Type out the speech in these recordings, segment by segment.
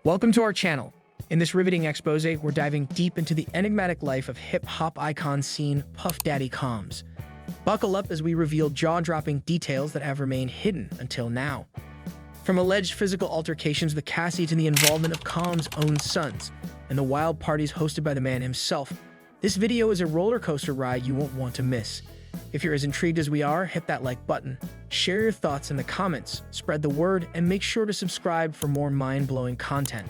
Welcome to our channel. In this riveting expose, we're diving deep into the enigmatic life of hip-hop icon scene Puff Daddy Combs. Buckle up as we reveal jaw-dropping details that have remained hidden until now. From alleged physical altercations with Cassie to the involvement of Combs' own sons and the wild parties hosted by the man himself, this video is a roller coaster ride you won't want to miss. If you're as intrigued as we are, hit that like button, share your thoughts in the comments, spread the word, and make sure to subscribe for more mind-blowing content.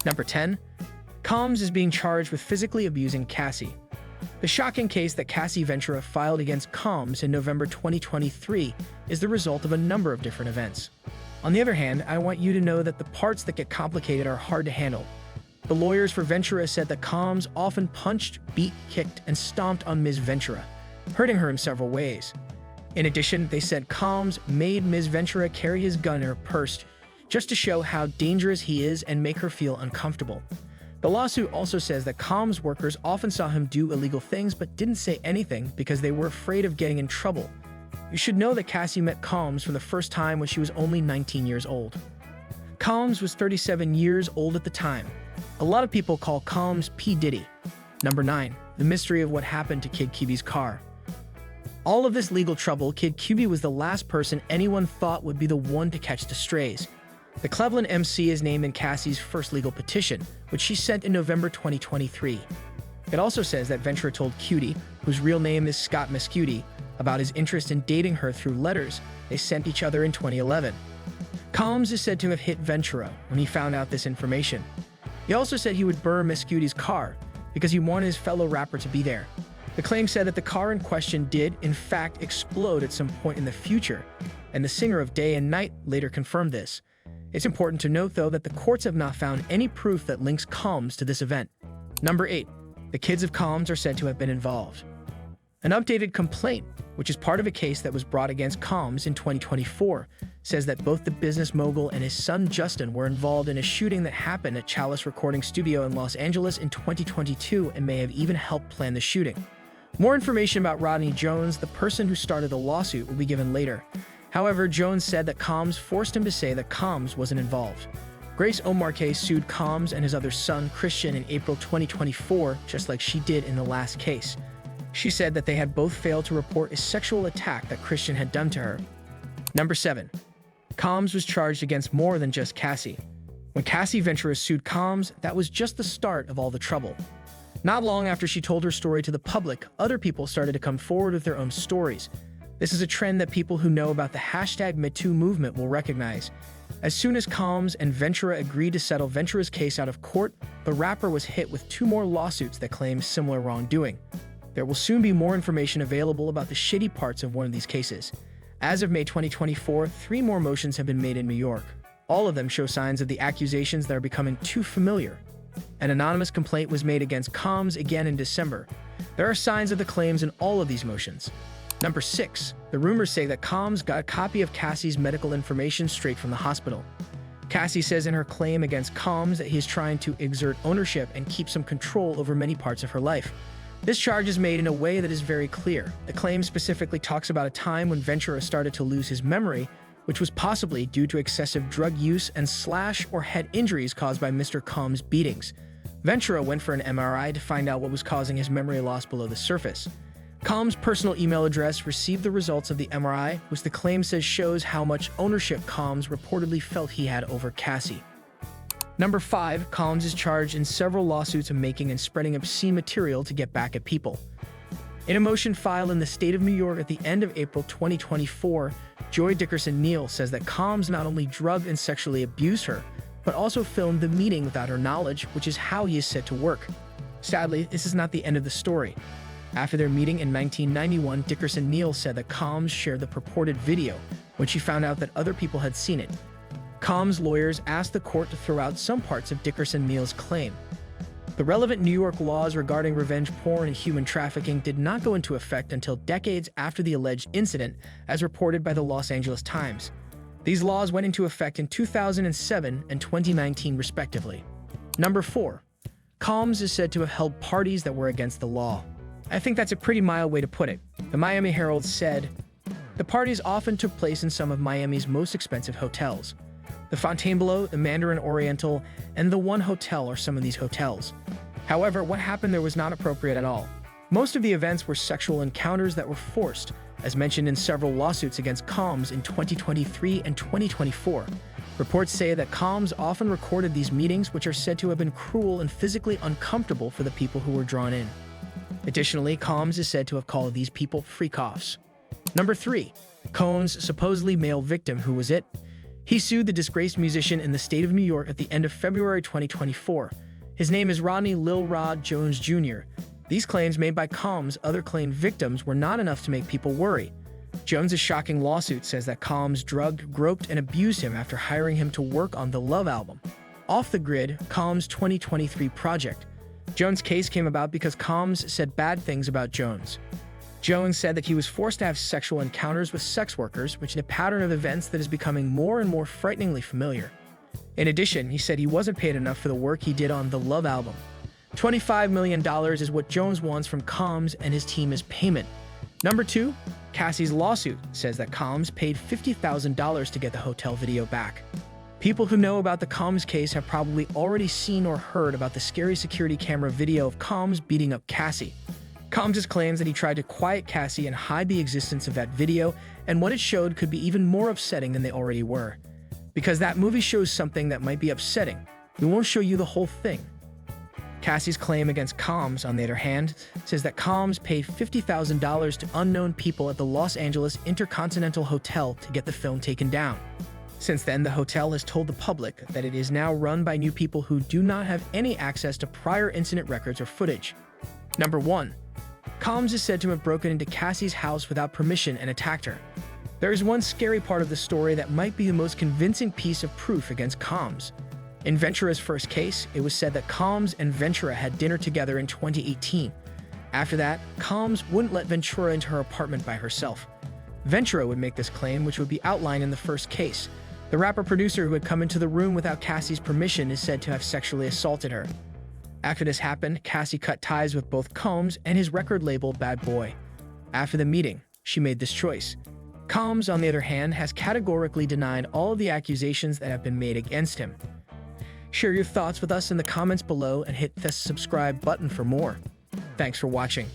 Number 10. Combs is being charged with physically abusing Cassie. The shocking case that Cassie Ventura filed against Combs in November 2023 is the result of a number of different events. On the other hand, I want you to know that the parts that get complicated are hard to handle. The lawyers for Ventura said that Combs often punched, beat, kicked, and stomped on Ms. Ventura, hurting her in several ways. In addition, they said Combs made Ms. Ventura carry his gun in her purse just to show how dangerous he is and make her feel uncomfortable. The lawsuit also says that Combs' workers often saw him do illegal things but didn't say anything because they were afraid of getting in trouble. You should know that Cassie met Combs for the first time when she was only 19 years old. Combs was 37 years old at the time. A lot of people call Combs P. Diddy. Number 9. The mystery of what happened to Kid Cudi's car. All of this legal trouble, Kid Cudi was the last person anyone thought would be the one to catch the strays. The Cleveland MC is named in Cassie's first legal petition, which she sent in November 2023. It also says that Ventura told Cudi, whose real name is Scott Cudi, about his interest in dating her through letters they sent each other in 2011. Combs is said to have hit Ventura when he found out this information. He also said he would burn Miss Cudi's car because he wanted his fellow rapper to be there. The claim said that the car in question did, in fact, explode at some point in the future, and the singer of Day and Night later confirmed this. It's important to note, though, that the courts have not found any proof that links Combs to this event. Number 8. The kids of Combs are said to have been involved. An updated complaint, which is part of a case that was brought against Combs in 2024, says that both the business mogul and his son Justin were involved in a shooting that happened at Chalice Recording Studio in Los Angeles in 2022 and may have even helped plan the shooting. More information about Rodney Jones, the person who started the lawsuit, will be given later. However, Jones said that Combs forced him to say that Combs wasn't involved. Grace Omarque sued Combs and his other son, Christian, in April 2024, just like she did in the last case. She said that they had both failed to report a sexual attack that Christian had done to her. Number 7. Combs was charged against more than just Cassie. When Cassie Ventura sued Combs, that was just the start of all the trouble. Not long after she told her story to the public, other people started to come forward with their own stories. This is a trend that people who know about the #MeToo movement will recognize. As soon as Combs and Ventura agreed to settle Ventura's case out of court, the rapper was hit with 2 more lawsuits that claim similar wrongdoing. There will soon be more information available about the shitty parts of one of these cases. As of May 2024, 3 more motions have been made in New York. All of them show signs of the accusations that are becoming too familiar. An anonymous complaint was made against Combs again in December. There are signs of the claims in all of these motions. Number 6. The rumors say that Combs got a copy of Cassie's medical information straight from the hospital. Cassie says in her claim against Combs that he is trying to exert ownership and keep some control over many parts of her life. This charge is made in a way that is very clear. The claim specifically talks about a time when Ventura started to lose his memory, which was possibly due to excessive drug use and slash or head injuries caused by Mr. Combs' beatings. Ventura went for an MRI to find out what was causing his memory loss below the surface. Combs' personal email address received the results of the MRI, which the claim says shows how much ownership Combs reportedly felt he had over Cassie. Number 5. Combs is charged in several lawsuits of making and spreading obscene material to get back at people. In a motion filed in the state of New York at the end of April 2024, Joy Dickerson-Neal says that Combs not only drugged and sexually abused her, but also filmed the meeting without her knowledge, which is how he is set to work. Sadly, this is not the end of the story. After their meeting in 1991, Dickerson-Neal said that Combs shared the purported video when she found out that other people had seen it. Combs' lawyers asked the court to throw out some parts of Dickerson-Neal's claim. The relevant New York laws regarding revenge porn and human trafficking did not go into effect until decades after the alleged incident, as reported by the Los Angeles Times. These laws went into effect in 2007 and 2019, respectively. Number 4. Combs is said to have held parties that were against the law. I think that's a pretty mild way to put it. The Miami Herald said, "The parties often took place in some of Miami's most expensive hotels. The Fontainebleau, the Mandarin Oriental, and the One Hotel are some of these hotels. However, what happened there was not appropriate at all. Most of the events were sexual encounters that were forced, as mentioned in several lawsuits against Combs in 2023 and 2024. Reports say that Combs often recorded these meetings, which are said to have been cruel and physically uncomfortable for the people who were drawn in. Additionally, Combs is said to have called these people freak-offs. Number 3. Combs' supposedly male victim. Who was it? He sued the disgraced musician in the state of New York at the end of February 2024. His name is Rodney Lil Rod Jones Jr. These claims made by Combs' other claimed victims were not enough to make people worry. Jones' shocking lawsuit says that Combs drugged, groped, and abused him after hiring him to work on the Love album, Off the Grid, Combs' 2023 project. Jones' case came about because Combs said bad things about Jones. Jones said that he was forced to have sexual encounters with sex workers, which is a pattern of events that is becoming more and more frighteningly familiar. In addition, he said he wasn't paid enough for the work he did on the Love album. $25 million is what Jones wants from Combs and his team as payment. Number 2, Cassie's lawsuit says that Combs paid $50,000 to get the hotel video back. People who know about the Combs case have probably already seen or heard about the scary security camera video of Combs beating up Cassie. Combs claims that he tried to quiet Cassie and hide the existence of that video, and what it showed could be even more upsetting than they already were. Because that movie shows something that might be upsetting, we won't show you the whole thing. Cassie's claim against Combs, on the other hand, says that Combs paid $50,000 to unknown people at the Los Angeles Intercontinental Hotel to get the film taken down. Since then, the hotel has told the public that it is now run by new people who do not have any access to prior incident records or footage. Number 1. Combs is said to have broken into Cassie's house without permission and attacked her. There is one scary part of the story that might be the most convincing piece of proof against Combs. In Ventura's first case, it was said that Combs and Ventura had dinner together in 2018. After that, Combs wouldn't let Ventura into her apartment by herself. Ventura would make this claim, which would be outlined in the first case. The rapper-producer who had come into the room without Cassie's permission is said to have sexually assaulted her. After this happened, Cassie cut ties with both Combs and his record label Bad Boy. After the meeting, she made this choice. Combs, on the other hand, has categorically denied all of the accusations that have been made against him. Share your thoughts with us in the comments below and hit the subscribe button for more. Thanks for watching.